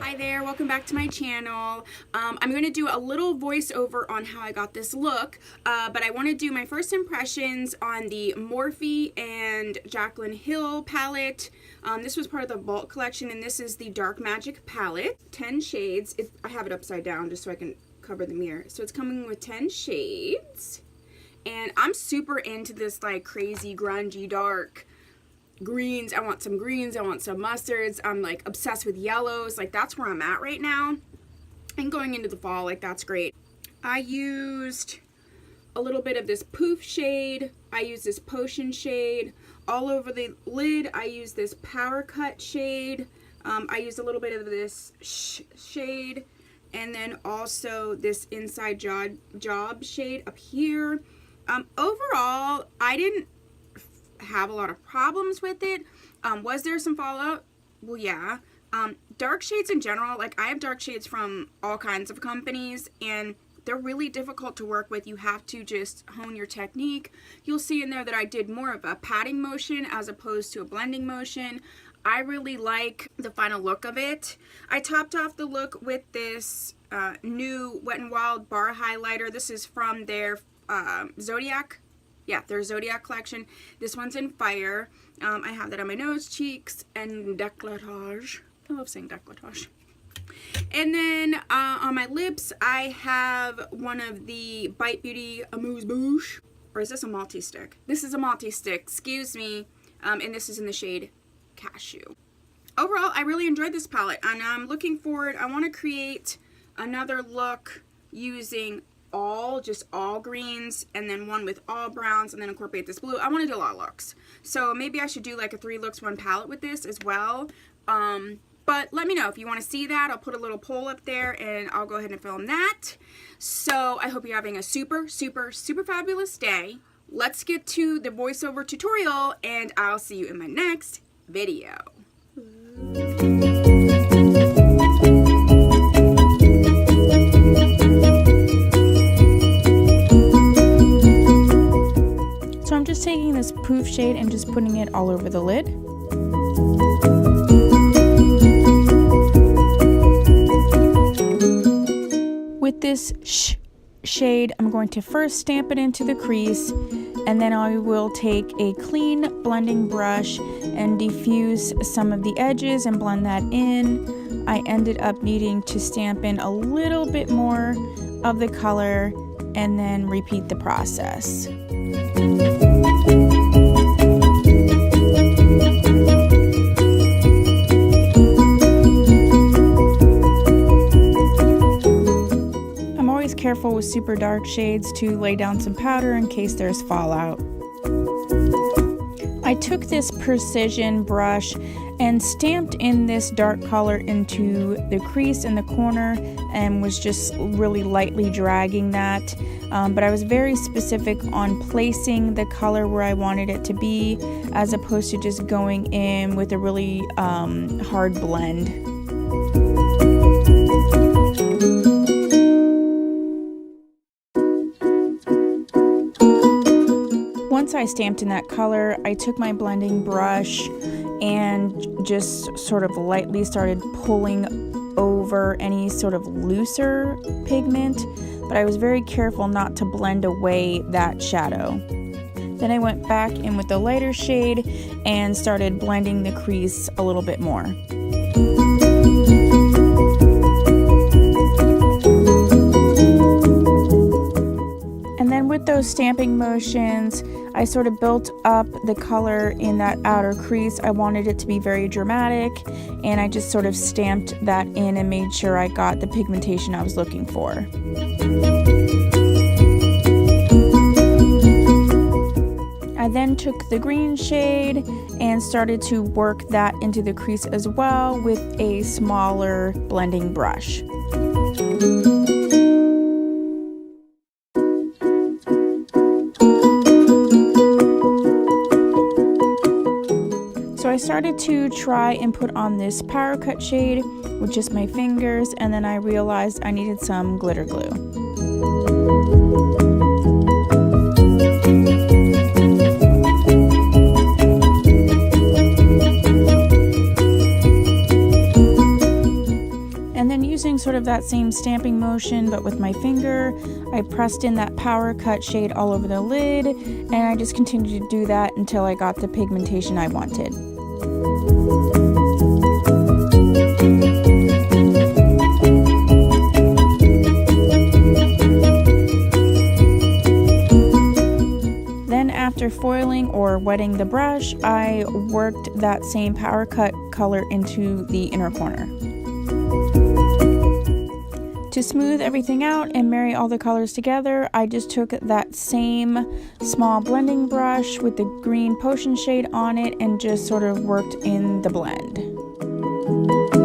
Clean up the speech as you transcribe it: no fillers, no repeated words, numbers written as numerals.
Hi there, welcome back to my channel. I'm going to do a little voiceover on how I got this look, but I want to do my first impressions on the Morphe and Jacklyn Hill palette. This was part of the Vault collection, and this is the Dark Magic palette. 10 shades. I have it upside down just so I can cover the mirror. So it's coming with 10 shades, and I'm super into this like crazy grungy dark greens. I want some greens, I want some mustards. I'm like obsessed with yellows. Like that's where I'm at right now, and going into the fall, like that's great. I used a little bit of this poof shade, I used this potion shade. All over the lid I used this power cut shade. I used a little bit of this shade, and then also this inside job shade up here. Overall, I didn't have a lot of problems with it. Was there some fallout? Well, yeah. Dark shades in general, like I have dark shades from all kinds of companies, and they're really difficult to work with. You have to just hone your technique. You'll see in there that I did more of a patting motion as opposed to a blending motion. I really like the final look of it. I topped off the look with this new Wet n Wild bar highlighter. This is from their Zodiac. Yeah, their Zodiac collection. This one's in fire. I have that on my nose, cheeks, and décolletage. I love saying décolletage. And then on my lips, I have one of the Bite Beauty Amuse Bouche. Or is this a multi-stick? This is a multi-stick, excuse me. And this is in the shade Cashew. Overall, I really enjoyed this palette, and I'm looking forward. I want to create another look using just all greens, and then one with all browns, and then incorporate this blue. I want to do a lot of looks, so maybe I should do like a 3 looks 1 palette with this as well. But let me know if you want to see that. I'll put a little poll up there and I'll go ahead and film that. So I hope you're having a super fabulous day. Let's get to the voiceover tutorial, and I'll see you in my next video. So I'm just taking this poof shade and just putting it all over the lid. With this shade, I'm going to first stamp it into the crease, and then I will take a clean blending brush and diffuse some of the edges and blend that in. I ended up needing to stamp in a little bit more of the color and then repeat the process. I'm always careful with super dark shades to lay down some powder in case there's fallout. I took this precision brush and stamped in this dark color into the crease in the corner and was just really lightly dragging that. But I was very specific on placing the color where I wanted it to be, as opposed to just going in with a really hard blend. Once I stamped in that color, I took my blending brush and just sort of lightly started pulling over any sort of looser pigment, but I was very careful not to blend away that shadow. Then I went back in with the lighter shade and started blending the crease a little bit more. And then with those stamping motions, I sort of built up the color in that outer crease. I wanted it to be very dramatic, and I just sort of stamped that in and made sure I got the pigmentation I was looking for. I then took the green shade and started to work that into the crease as well with a smaller blending brush. So I started to try and put on this power cut shade with just my fingers, and then I realized I needed some glitter glue. of that same stamping motion, but with my finger. I pressed in that power cut shade all over the lid, and I just continued to do that until I got the pigmentation I wanted. After foiling or wetting the brush, I worked that same power cut color into the inner corner. To smooth everything out and marry all the colors together, I just took that same small blending brush with the green potion shade on it and just sort of worked in the blend.